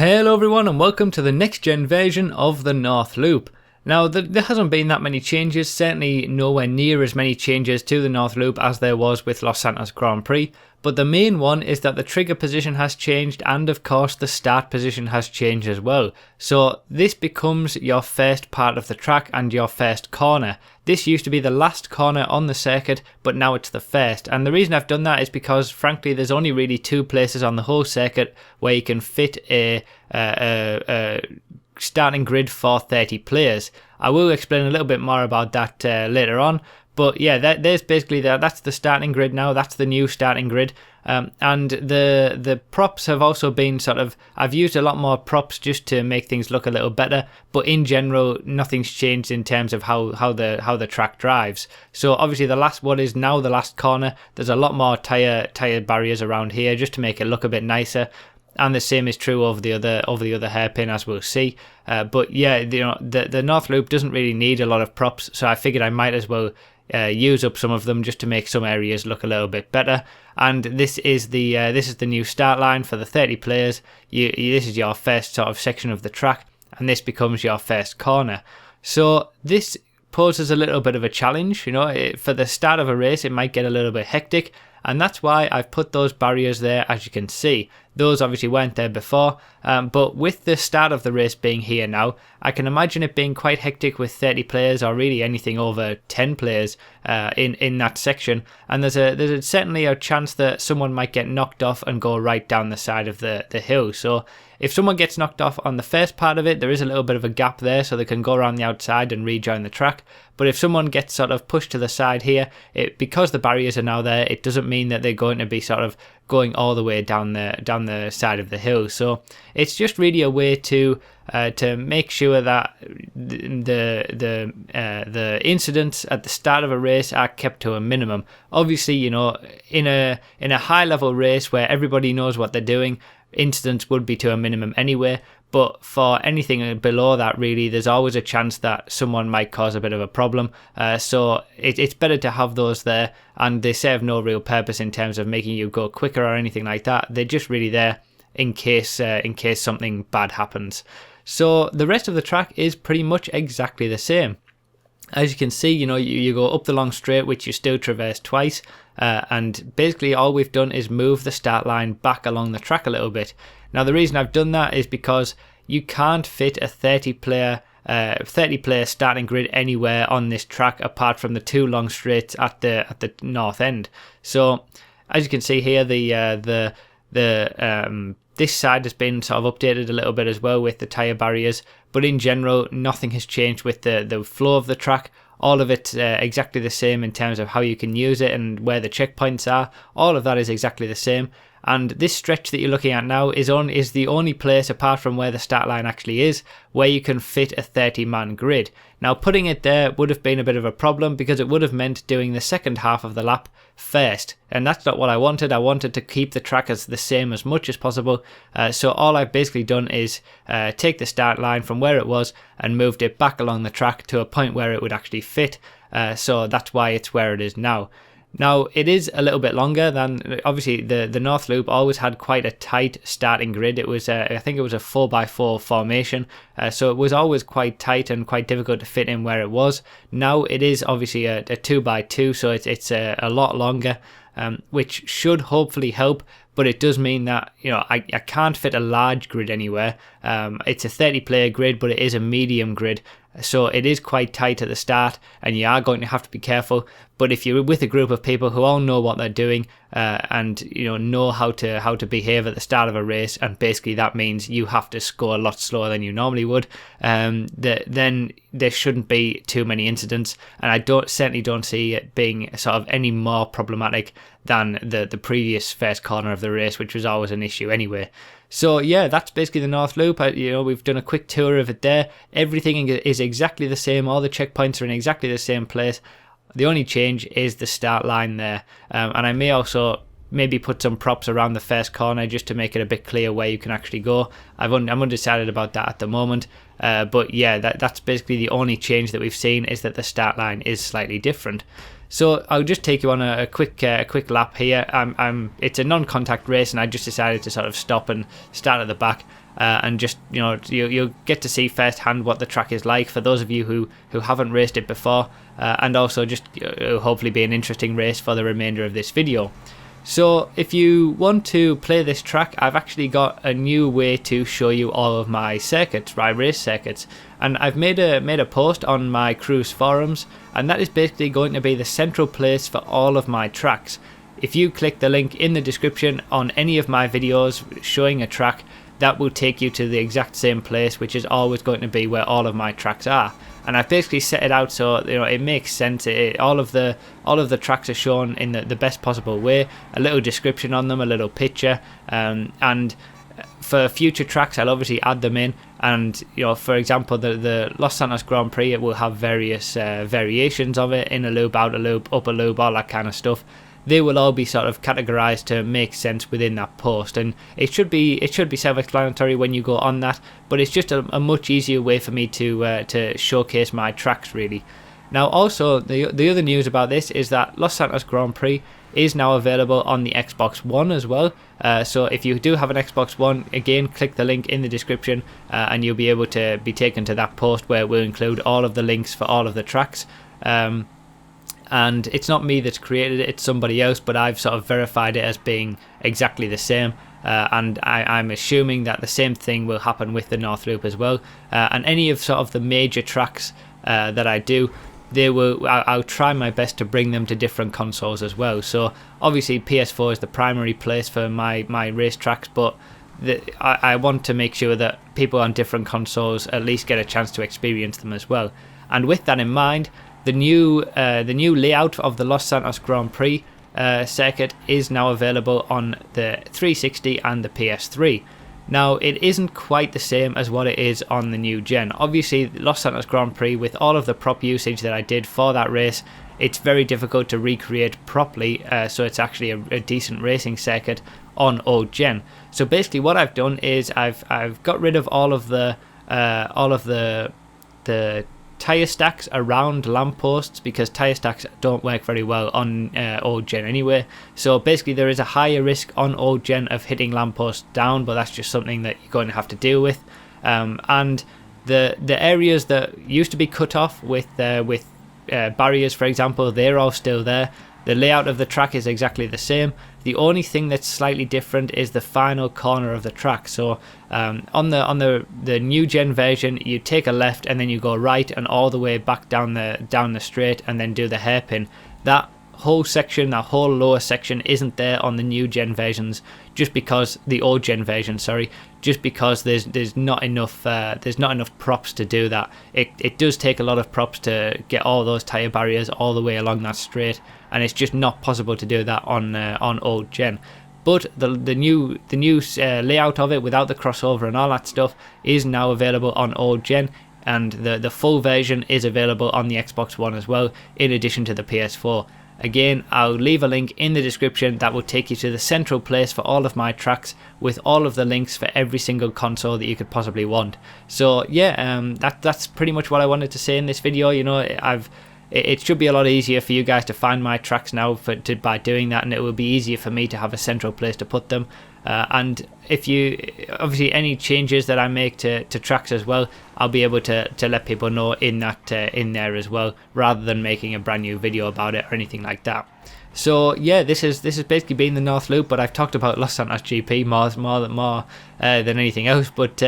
Hello everyone and welcome to the next gen version of the North Loop. Now there hasn't been that many changes, certainly nowhere near as many changes to the North Loop as there was with Los Santos Grand Prix, but the main one is that the trigger position has changed and of course the start position has changed as well. So this becomes your first part of the track and your first corner. This used to be the last corner on the circuit, but now it's the first. And the reason I've done that is because, frankly, there's only really two places on the whole circuit where you can fit a starting grid for 30 players. I will explain a little bit more about that later on. But yeah, there's basically that's the starting grid now. That's the new starting grid. And the props have also been I've used a lot more props just to make things look a little better, but in general nothing's changed in terms of how the track drives. So obviously the last one is now the last corner. There's a lot more tire barriers around here just to make it look a bit nicer. And the same is true over the other hairpin, as we'll see. But yeah, the North Loop doesn't really need a lot of props, so I figured I might as well use up some of them just to make some areas look a little bit better. And this is the new start line for the 30 players. This is your first sort of section of the track, and this becomes your first corner. So this poses a little bit of a challenge. For the start of a race, it might get a little bit hectic. And that's why I've put those barriers there, as you can see. Those obviously weren't there before, but with the start of the race being here now, I can imagine it being quite hectic with 30 players or really anything over 10 players in that section. And there's certainly a chance that someone might get knocked off and go right down the side of the hill. So if someone gets knocked off on the first part of it, there is a little bit of a gap there so they can go around the outside and rejoin the track. But if someone gets sort of pushed to the side here, because the barriers are now there, it doesn't mean that they're going to be sort of going all the way down the side of the hill. So it's just really a way to make sure that the incidents at the start of a race are kept to a minimum. Obviously, in a high level race where everybody knows what they're doing, incidents would be to a minimum anyway. But for anything below that, really, there's always a chance that someone might cause a bit of a problem. So it's better to have those there, and they serve no real purpose in terms of making you go quicker or anything like that. They're just really there in case something bad happens. So the rest of the track is pretty much exactly the same. As you can see, you go up the long straight, which you still traverse twice, and basically all we've done is move the start line back along the track a little bit. Now the reason I've done that is because you can't fit a 30 player starting grid anywhere on this track apart from the two long straights at the north end. So as you can see here, this side has been sort of updated a little bit as well with the tyre barriers, but in general nothing has changed with the flow of the track. All of it's exactly the same in terms of how you can use it and where the checkpoints are. All of that is exactly the same. And this stretch that you're looking at now is the only place, apart from where the start line actually is, where you can fit a 30-man grid. Now putting it there would have been a bit of a problem because it would have meant doing the second half of the lap first, and that's not what I wanted. I wanted to keep the track as the same as much as possible. So all I've basically done is take the start line from where it was and moved it back along the track to a point where it would actually fit. So that's why it's where it is now. Now, it is a little bit longer than, obviously, the North Loop always had quite a tight starting grid. It was, I think it was a 4x4 formation, so it was always quite tight and quite difficult to fit in where it was. Now, it is obviously a 2x2, so it's a lot longer, which should hopefully help, but it does mean that, I can't fit a large grid anywhere. It's a 30-player grid, but it is a medium grid, so it is quite tight at the start, and you are going to have to be careful. But if you're with a group of people who all know what they're doing and know how to behave at the start of a race, and basically that means you have to score a lot slower than you normally would, then there shouldn't be too many incidents, and I certainly don't see it being sort of any more problematic than the previous first corner of the race, which was always an issue anyway. So yeah, that's basically the North Loop. We've done a quick tour of it there. Everything is exactly the same. All the checkpoints are in exactly the same place. The only change is the start line there. And I may also maybe put some props around the first corner just to make it a bit clear where you can actually go. I'm undecided about that at the moment, but yeah, that's basically the only change that we've seen, is that the start line is slightly different. So I'll just take you on a quick lap here. It's a non-contact race, and I just decided to sort of stop and start at the back. And just, you'll get to see firsthand what the track is like for those of you who haven't raced it before, and also just hopefully be an interesting race for the remainder of this video. So if you want to play this track, I've actually got a new way to show you all of my circuits, my race circuits, and I've made a post on my cruise forums, and that is basically going to be the central place for all of my tracks. If you click the link in the description on any of my videos showing a track, that will take you to the exact same place, which is always going to be where all of my tracks are. And I've basically set it out so it makes sense. All of the tracks are shown in the best possible way. A little description on them, a little picture, and for future tracks I'll obviously add them in. And for example, the Los Santos Grand Prix, it will have various variations of it: inner loop, outer loop, upper loop, all that kind of stuff. They will all be sort of categorized to make sense within that post, and it should be self-explanatory when you go on that, but it's just a much easier way for me to showcase my tracks, really. Now also, the other news about this is that Los Santos Grand Prix is now available on the Xbox One as well. So if you do have an Xbox One, again, click the link in the description, and you'll be able to be taken to that post where we'll include all of the links for all of the tracks. And it's not me that's created it, it's somebody else, but I've sort of verified it as being exactly the same, and I'm assuming that the same thing will happen with the North Loop as well. And any of sort of the major tracks that I do, I'll try my best to bring them to different consoles as well. So obviously PS4 is the primary place for my race tracks, but I want to make sure that people on different consoles at least get a chance to experience them as well. And with that in mind, the new layout of the Los Santos Grand Prix circuit is now available on the 360 and the PS3. Now, it isn't quite the same as what it is on the new gen. Obviously, Los Santos Grand Prix, with all of the prop usage that I did for that race, it's very difficult to recreate properly, so it's actually a decent racing circuit on old gen. So basically what I've done is I've got rid of all of the tyre stacks around lampposts, because tyre stacks don't work very well on old gen anyway. So basically there is a higher risk on old gen of hitting lampposts down, but that's just something that you're going to have to deal with. And the areas that used to be cut off with barriers, for example, they're all still there. The layout of the track is exactly the same. The only thing that's slightly different is the final corner of the track. So on the new gen version, you take a left and then you go right and all the way back down the straight and then do the hairpin. That whole section, that whole lower section, isn't there on the new gen versions, just because the old gen version, sorry, just because there's not enough props to do that. It does take a lot of props to get all those tire barriers all the way along that straight, and it's just not possible to do that on old gen. But the new layout of it, without the crossover and all that stuff, is now available on old gen, and the full version is available on the Xbox One as well, in addition to the PS4. Again, I'll leave a link in the description that will take you to the central place for all of my tracks, with all of the links for every single console that you could possibly want. So yeah, that's pretty much what I wanted to say in this video. You know, it should be a lot easier for you guys to find my tracks now by doing that, and it will be easier for me to have a central place to put them. And if you obviously any changes that I make to tracks as well, I'll be able to let people know in there as well, rather than making a brand new video about it or anything like that. So yeah, this has basically been the North Loop, but I've talked about Los Santos GP more than anything else. But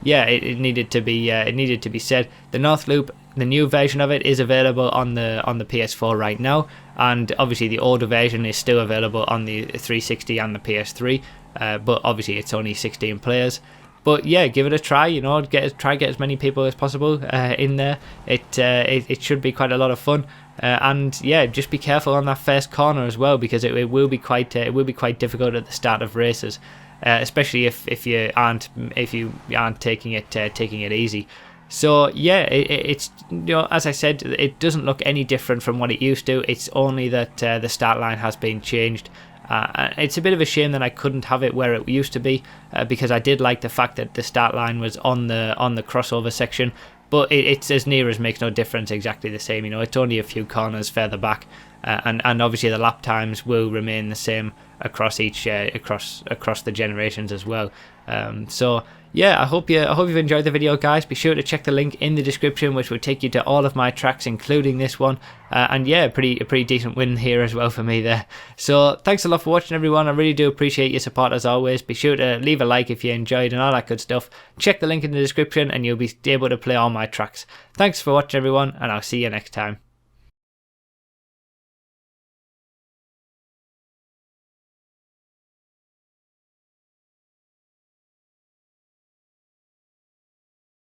yeah, it needed to be said. The North Loop, the new version of it, is available on the PS4 right now, and obviously the older version is still available on the 360 and the PS3. But obviously it's only 16 players. But yeah, give it a try. You know, try get as many people as possible in there. It should be quite a lot of fun. And yeah, just be careful on that first corner as well, because it will be quite difficult at the start of races, especially if you aren't taking it easy. So yeah, it's, you know, as I said, it doesn't look any different from what it used to. It's only that the start line has been changed, It's a bit of a shame that I couldn't have it where it used to be, because I did like the fact that the start line was on the crossover section. But it's as near as makes no difference, exactly the same. You know, it's only a few corners further back, and obviously the lap times will remain the same across each across the generations as well. So yeah, I hope you've enjoyed the video, guys. Be sure to check the link in the description, which will take you to all of my tracks, including this one. And yeah, a pretty decent win here as well for me there. So thanks a lot for watching, everyone. I really do appreciate your support as always. Be sure to leave a like if you enjoyed and all that good stuff. Check the link in the description and you'll be able to play all my tracks. Thanks for watching, everyone, and I'll see you next time.